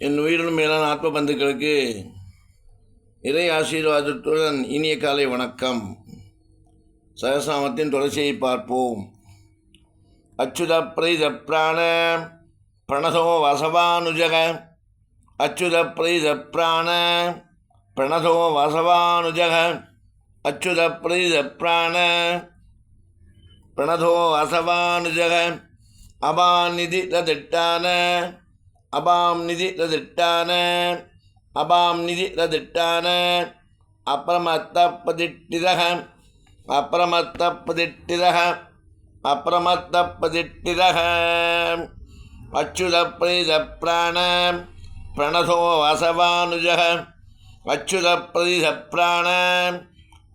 என் உயிரினும் மேலான ஆத்ம பந்துக்களுக்கு இறை ஆசீர்வாதத்துடன் இனிய காலை வணக்கம். சகஸ்ரநாமத்தின் தொடர்ச்சியை பார்ப்போம். அச்சுத பிரீத பிராண பிரணதோ வசவானுஜக. அச்சுத பிரீத பிராண பிரணதோ வசவானுஜக. அச்சுத பிரீத பிராண பிரணதோ வசவானுஜக. அபாநிதி ரதிட்டான அபாம் நிதி ரதிட்டான அபாம் நிதி ரதிட்டான அப்ரமத்தப்பதிட்டிரக அப்ரமத்தப்பதிட்டிரக அப்ரமத்தப்பதிட்டிரக. அச்சுத பிரீத பிராண பிரணதோ வசவானுஜக. அச்சுத பிரீத பிராண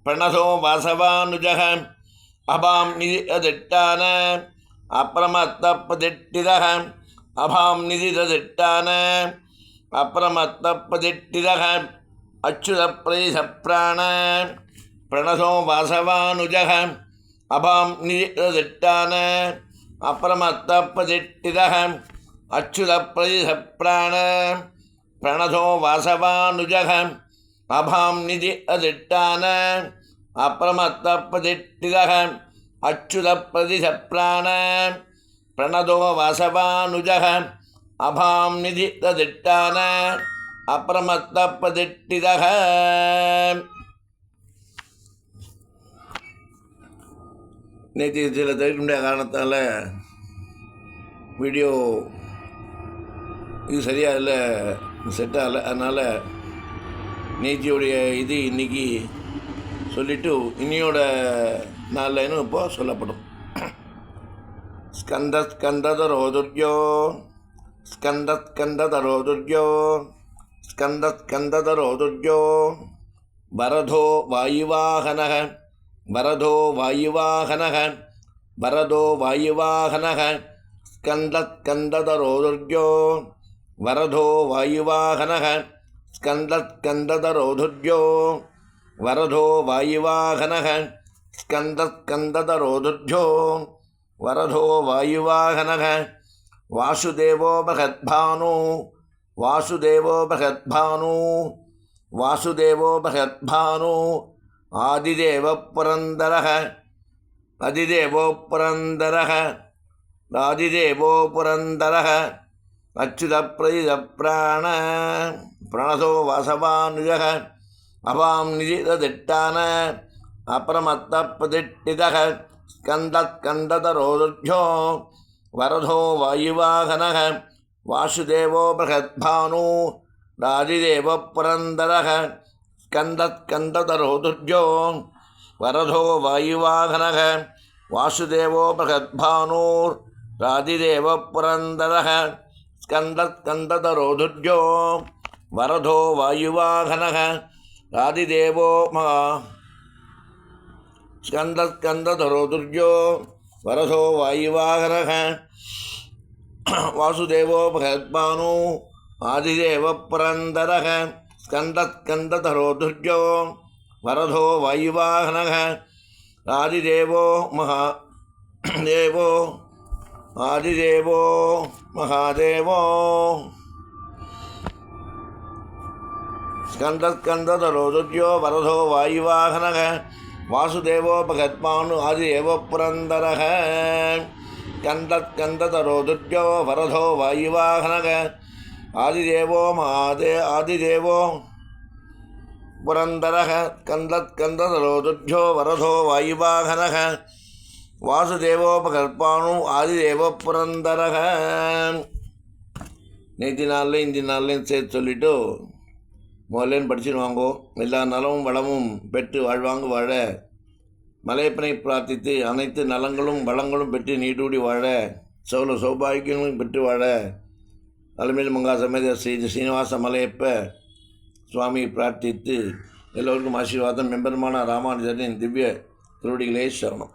பிரணதோ வசவானுஜக. அபாம் நிதி ரதிட்டான அப்ரமத்தப்பதிட்டிரக அபாம் நிதி ரதிட்டான அப்ரமத்தப்பதிட்டிரக. அச்சுத பிரீத பிராண பிரணதோ வாசவானுஜக. அபாம் நிதி ரதிட்டான அப்ரமத்தப்பதிட்டிரக. அச்சுத பிரீத பிராண பிரணதோ வாசவானுஜக. அபாம் நிதி ரதிட்டான அப்ரமத்தப்பதிட்டிரக. அச்சுத பிரீத பிராண பிரணதோ வாசவானுஜக. அபாம் நிதி ரதிட்டான அப்ரமத்தப்பதிட்டிரக. நேற்று சில தவிர்க்க முடியாத காரணத்தால் வீடியோ இது சரியாக இல்லை, செட் ஆகலை. அதனால் நேத்தியோடைய இது இன்றைக்கி சொல்லிவிட்டு இன்னையோட நாளில் இப்போது சொல்லப்படும். ஸ்கந்தஸ்கந்ததரோதுர்யோ ஸ்கந்தஸ்கந்ததரோதுர்யோ ஸ்கந்தஸ்கந்ததரோதுர்யோ வரதோ வாயுவாகனக வரதோ வாயுவாகனக வரதோ வாயுவாகனக. ஸ்கந்தஸ்கந்ததரோதுர்யோ வரதோ வாயுவாகனக ஸ்கந்தஸ்கந்ததரோதுர்யோ வரதோ வாயுவாகனக. ஸ்கந்தஸ்கந்ததரோதுர்யோ வரதோ வாயுவாகனக. வாசுதேவோ பகத்பானு வாசுதேவோ பகத்பானு வாசுதேவோ பகத்பானு ஆதிதேவ புரந்தரக அதிதேவோ புரந்தரக ஆதிதேவோ புரந்தரக. அச்சுத பிரீத பிராண பிரணதோ வாசவானுஜக. அபாம் நிதி ரதிட்டான அப்ரமத்தப்பதிட்டிரக. ஸ்கந்தஸ்கந்ததரோதுர்யோ வரதோ வாயுவாகனக. வாசுதேவோ பகத்பானு ராதிதேவ புரந்தரக. ஸ்கந்தஸ்கந்ததரோதுர்யோ வரதோ வாயுவாகனக. வாசுதேவோ பகத்பானு ராதிதேவ புரந்தரக. ஸ்கந்தஸ்கந்ததரோதுர்யோ வரதோ வாயுவாகனக. ராதிதேவோ ஸ்கந்தஸ்கந்ததரோதுர்யோ வரதோ வாயுவாகனக. வாசுதேவோ பகத்பானு ஆதிதேவ புரந்தரக. ஸ்கந்தஸ்கந்ததரோதுர்யோ வரதோ வாயுவாகனக. ஆதிதேவோ தேவோ ஆதிதேவோ மகாதேவோ. ஸ்கந்தஸ்கந்ததரோதுர்யோ வரதோ வாயுவாகனக. வாசுதேவோ பகத்பானு ஆதிதேவ புரந்தரக. ஸ்கந்தஸ்கந்ததரோதுர்யோ வரதோ வாயுவாகனக. ஆதிதேவோ ஆதிதேவோ புரந்தரக. ஸ்கந்தஸ்கந்ததரோதுர்யோ வரதோ வாயுவாகனக. வாசுதேவோ பகத்பானு ஆதிதேவ புரந்தரக. நேற்று நாளில் இந்த நாள்லையும் சேர்த்து சொல்லிவிட்டு முதல்லேன்னு படிச்சுட்டு வாங்கோ. எல்லா நலமும் வளமும் பெற்று வாழ்வாங்க வாழ மலையப்பனை பிரார்த்தித்து அனைத்து நலங்களும் வளங்களும் பெற்று நீடூடி வாழ சௌல சௌபாகியங்களும் பெற்று வாழ அலமேலு மங்கா சமேத ஸ்ரீ ஸ்ரீனிவாச மலையப்ப சுவாமியை பிரார்த்தித்து எல்லோருக்கும் ஆசீர்வாதம். மெம்பெருமான ராமானுஜரின் திவ்ய திருவடிகளே சரணம்.